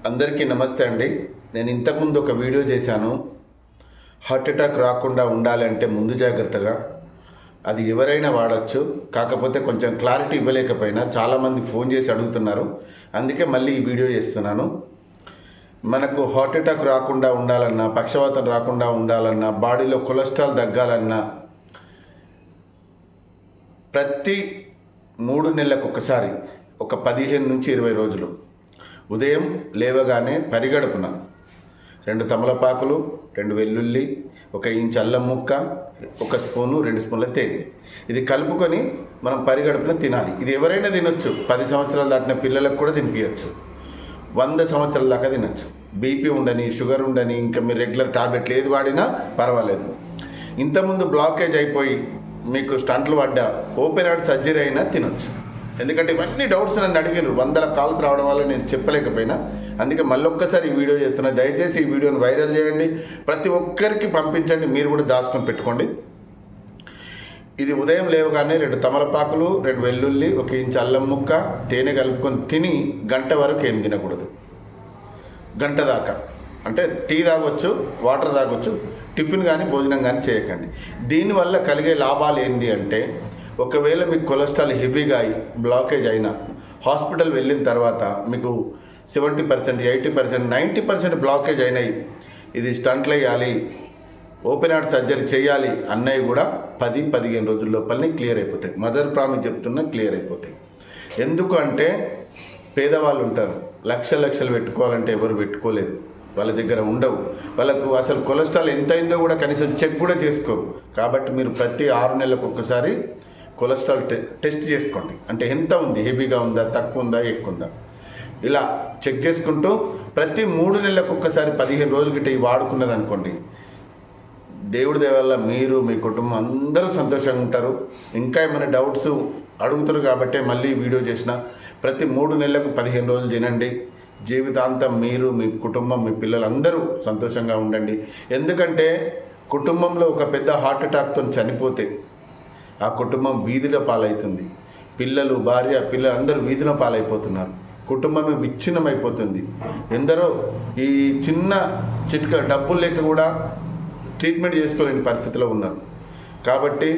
అందరికీ నమస్తే అండి. నేను ఇంతకుముందు ఒక వీడియో చేశాను. హార్ట్ అటాక్ రాకుండా ఉండాలంటే ముందు జాగ్రత్తగా అది ఎవరైనా వాడచ్చు. కాకపోతే కొంచెం క్లారిటీ ఇవ్వలేకపోయినా చాలామంది ఫోన్ చేసి అడుగుతున్నారు. అందుకే మళ్ళీ ఈ వీడియో చేస్తున్నాను. మనకు హార్ట్ అటాక్ రాకుండా ఉండాలన్నా, పక్షవాతం రాకుండా ఉండాలన్నా, బాడీలో కొలెస్ట్రాల్ తగ్గాలన్నా ప్రతి 3 నెలలకు ఒకసారి ఒక 15 నుంచి 20 రోజులు ఉదయం లేవగానే పరిగడుపున 2 తమలపాకులు, 2 వెల్లుల్లి, 1 ఇంచు అల్లం ముక్క, 1 స్పూను 2 స్పూన్ల తేనె ఇది కలుపుకొని మనం పరిగడుపున తినాలి. ఇది ఎవరైనా తినొచ్చు. 10 సంవత్సరాలు దాటిన పిల్లలకు కూడా తినిపించచ్చు. 100 సంవత్సరాల దాకా తినచ్చు. బీపీ ఉండని, షుగర్ ఉండని, ఇంకా మీరు రెగ్యులర్ టాబ్లెట్లు ఏది వాడినా పర్వాలేదు. ఇంతకుముందు బ్లాకేజ్ అయిపోయి మీకు స్టంట్లు పడ్డా, ఓపెన్ హార్ట్ సర్జరీ అయినా తినొచ్చు. ఎందుకంటే ఇవన్నీ డౌట్స్ నన్ను అడిగారు. 100 కాల్స్ రావడం వల్ల నేను చెప్పలేకపోయినా, అందుకే మళ్ళొక్కసారి ఈ వీడియో చేస్తున్నా. దయచేసి ఈ వీడియోని వైరల్ చేయండి, ప్రతి ఒక్కరికి పంపించండి, మీరు కూడా దాచుకొని పెట్టుకోండి. ఇది ఉదయం లేవగానే 2 తమలపాకులు, 2 వెల్లుల్లి, 1 ఇంచు అల్లం ముక్క, తేనె కలుపుకొని తిని గంట వరకు ఏం తినకూడదు. గంట దాకా అంటే టీ తాగొచ్చు, వాటర్ తాగొచ్చు, టిఫిన్ కానీ భోజనం కానీ చేయకండి. దీనివల్ల కలిగే లాభాలు ఏంటి అంటే, ఒకవేళ మీకు కొలెస్ట్రాల్ హెవీగా అయి బ్లాకేజ్ అయినా హాస్పిటల్ వెళ్ళిన తర్వాత మీకు 70%, 80%, 90% బ్లాకేజ్ అయినాయి, ఇది స్టంట్లు వేయాలి, ఓపెన్ హార్ట్ సర్జరీ చేయాలి అన్నవి కూడా 10-15 రోజుల లోపలనే క్లియర్ అయిపోతాయి. మదర్ ప్రామిస్ చెప్తున్నా, క్లియర్ అయిపోతాయి. ఎందుకు అంటే పేదవాళ్ళు ఉంటారు, లక్షలు పెట్టుకోవాలంటే ఎవరు పెట్టుకోలేరు, వాళ్ళ దగ్గర ఉండవు. వాళ్ళకు అసలు కొలెస్ట్రాల్ ఎంత అయిందో కూడా కనీసం చెక్ కూడా చేసుకోరు. కాబట్టి మీరు ప్రతి 6 నెలలకు ఒక్కసారి కొలెస్ట్రాల్ టెస్ట్ చేసుకోండి. అంటే ఎంత ఉంది, హెవీగా ఉందా, తక్కువ ఉందా, ఎక్కువ ఉందా, ఇలా చెక్ చేసుకుంటూ ప్రతి 3 నెలలకు ఒక్కసారి 15 రోజుల గిట్ట ఇవి వాడుకున్నారనుకోండి, దేవుడి దయ వల్ల మీరు, మీ కుటుంబం అందరూ సంతోషంగా ఉంటారు. ఇంకా ఏమైనా డౌట్స్ అడుగుతారు కాబట్టి మళ్ళీ వీడియో చేసిన. ప్రతి 3 నెలలకు 15 రోజులు తినండి. జీవితాంతం మీరు, మీ కుటుంబం, మీ పిల్లలందరూ సంతోషంగా ఉండండి. ఎందుకంటే కుటుంబంలో ఒక పెద్ద హార్ట్ అటాక్తో చనిపోతే ఆ కుటుంబం వీధిలో పాలవుతుంది. పిల్లలు, భార్య, పిల్లలు అందరూ వీధిలో పాలైపోతున్నారు. కుటుంబమే విచ్ఛిన్నమైపోతుంది. ఎందరో ఈ చిన్న చిట్కా డబ్బులు లేక కూడా ట్రీట్మెంట్ చేసుకోలేని పరిస్థితిలో ఉన్నారు. కాబట్టి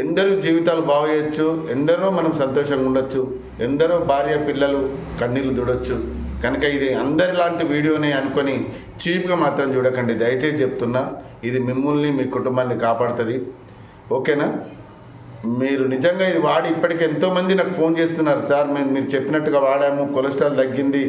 ఎందరో జీవితాలు బాగు చేయొచ్చు, ఎందరో మనం సంతోషంగా ఉండొచ్చు, ఎందరో భార్య పిల్లలు కన్నీళ్ళు దుడొచ్చు. కనుక ఇది అందరిలాంటి వీడియోనే అనుకొని చీప్గా మాత్రం చూడకండి. దయచేసి చెప్తున్నా, ఇది మిమ్మల్ని, మీ కుటుంబాన్ని కాపాడుతుంది. ఓకేనా? మీరు నిజంగా ఇది వాడి ఇప్పటికి ఎంతోమంది నాకు ఫోన్ చేస్తున్నారు, సార్ మేము మీరు చెప్పినట్టుగా వాడాము, కొలెస్ట్రాల్ తగ్గింది.